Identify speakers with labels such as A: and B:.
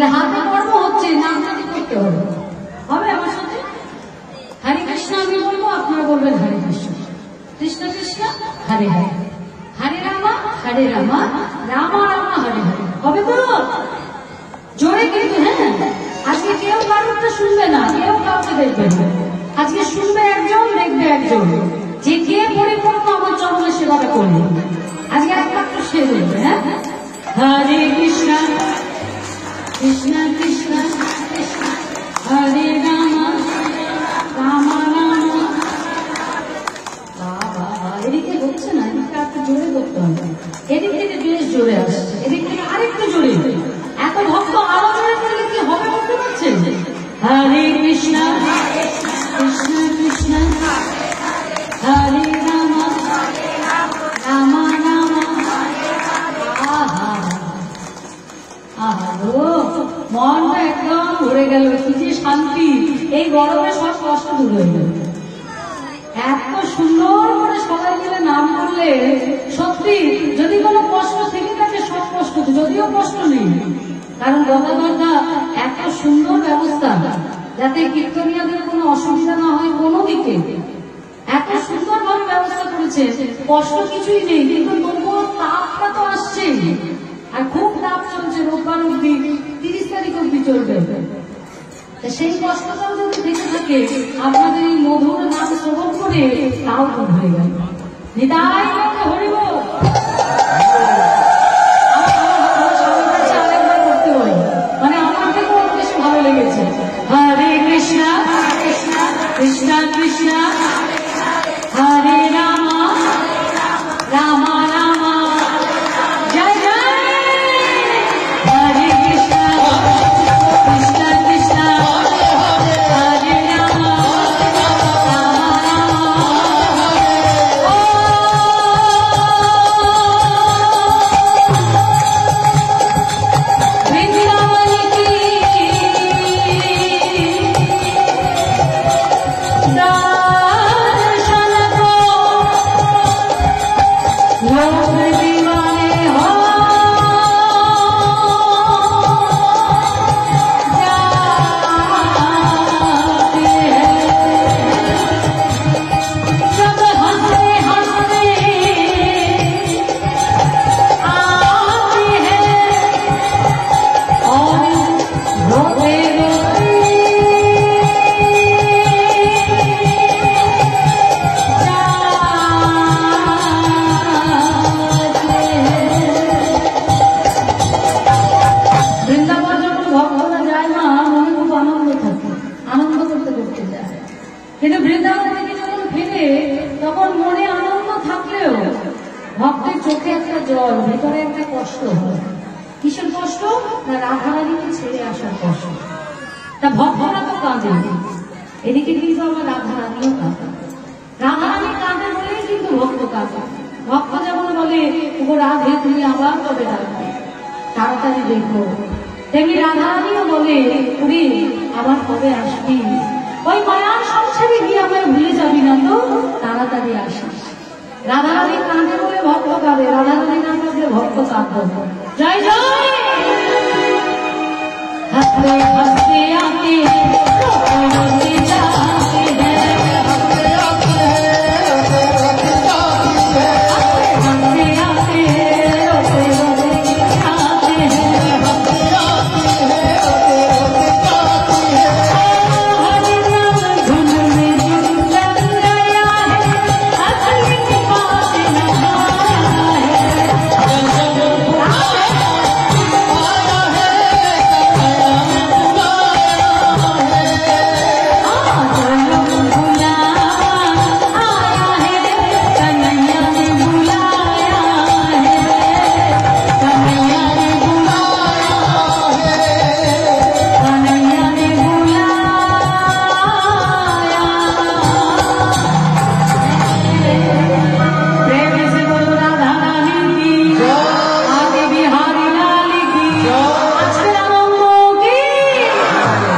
A: তাহলে হাতে কর্ম হচ্ছে, নাম জাতি করতে হবে। হবে আমার সাথে? হরে কৃষ্ণ আমি বলবো, আপনারা বলবেন হরে কৃষ্ণ, কৃষ্ণ কৃষ্ণ হরে হরে, হরে রামা রামা রামা হরে হরে। হবে তো? জোরে কিন্তু, হ্যাঁ। আজকে কেউ কারোরটা শুনবে না, কেউ কাউকে দেখবে না। আজকে শুনবে একজন, দেখবে একজন, যে কে পরিপূর্ণ আমার চরণে সেবাটা করবে। আজকে একমাত্র সে দেখবে। হ্যাঁ, হরে কৃষ্ণ কৃষ্ণ কৃষ্ণ কৃষ্ণ হরে রামা রামা রামা। এদিকে হচ্ছে না, এদিকে একটু জোরে করতে হবে। এদিক থেকে বেশ জোরে আসছে, এদিক থেকে আরেকটু জোরে। এত ভক্ত আরো জোরে করলে কি হবে বুঝতে পারছেন? হরে কৃষ্ণ কৃষ্ণ কৃষ্ণ হরে রামা রামা রামা। আহা আহা গো, মনটা একদম ভরে গেল, কি যে শান্তি। এই গরমে সব কষ্ট দূর হয়ে গেল। এত সুন্দর করে সবাই মিলে নাম করলে সত্যি, যদি কোনো কষ্ট থেকে থাকে সব কষ্ট, যদিও কষ্ট নেই, কারণ গদাধরদা এত সুন্দর ব্যবস্থা যাতে কীর্তনীয়দের কোনো অসুবিধা না হয় কোনো দিকে, এত সুন্দর ভাবে ব্যবস্থা করেছে। কষ্ট কিছুই নেই, কিন্তু তবুও তাপটা তো আসছেই, আর খুব তাপ চলছে। রোববার অব্দি, 30 তারিখ অব্দি চলবে। সেই কষ্টটাও যদি দেখে থাকে আপনাদের এই মধুর নাম শ্রবণ করে, তাও দূর হয়ে গেল। নিতাই হরিব। আরেকবার করতে হয়, মানে আমার থেকে অনেক বেশি ভালো লেগেছে। হরে কৃষ্ণ কৃষ্ণ কৃষ্ণ কৃষ্ণ হরে রামা রামা রামা। জয় জয় হরে কৃষ্ণ কৃষ্ণ কৃষ্ণ হরে রামা রামা রামা। বৃন্দাবন কি दर्शन को लोग दीवाने हो जाते हैं। जब हंसते हंसते आते हैं और रोते रोते বৃন্দাবন যখন ভক্তরা যায় না, মনে খুব আনন্দ থাকে, আনন্দ করতে করতে যায়। কিন্তু বৃন্দাবন থেকে যখন ফিরে, তখন মনে আনন্দ থাকলেও ভক্তের চোখে একটা জল, ভেতরে একটা কষ্ট হয়। কিসের কষ্ট? না, রাধারানীকে ছেড়ে আসার কষ্ট। তা ভক্তরা তো কাঁদে, এদিকে কিন্তু আমার রাধারানীও কাঁদে। রাধারানী কাঁদে বলেই কিন্তু ভক্ত কাঁদে। ভক্ত যেমন বলে, ও রাধে তুমি আবার কবে রাখবে, তাড়াতাড়ি দেখো, তেমনি রাধারানীও বলে, উনি আবার কবে আসবি, ওই মায়ার সংসারে গিয়ে আমায় ভুলে যাবি না তো, তাড়াতাড়ি আসিস। রাধারানী কাঁদে বলে ভক্ত কাঁদে, রাধারানী না কাঁদলে ভক্ত কাঁদবে। জয় জয়। হাসতে হাসতে আতে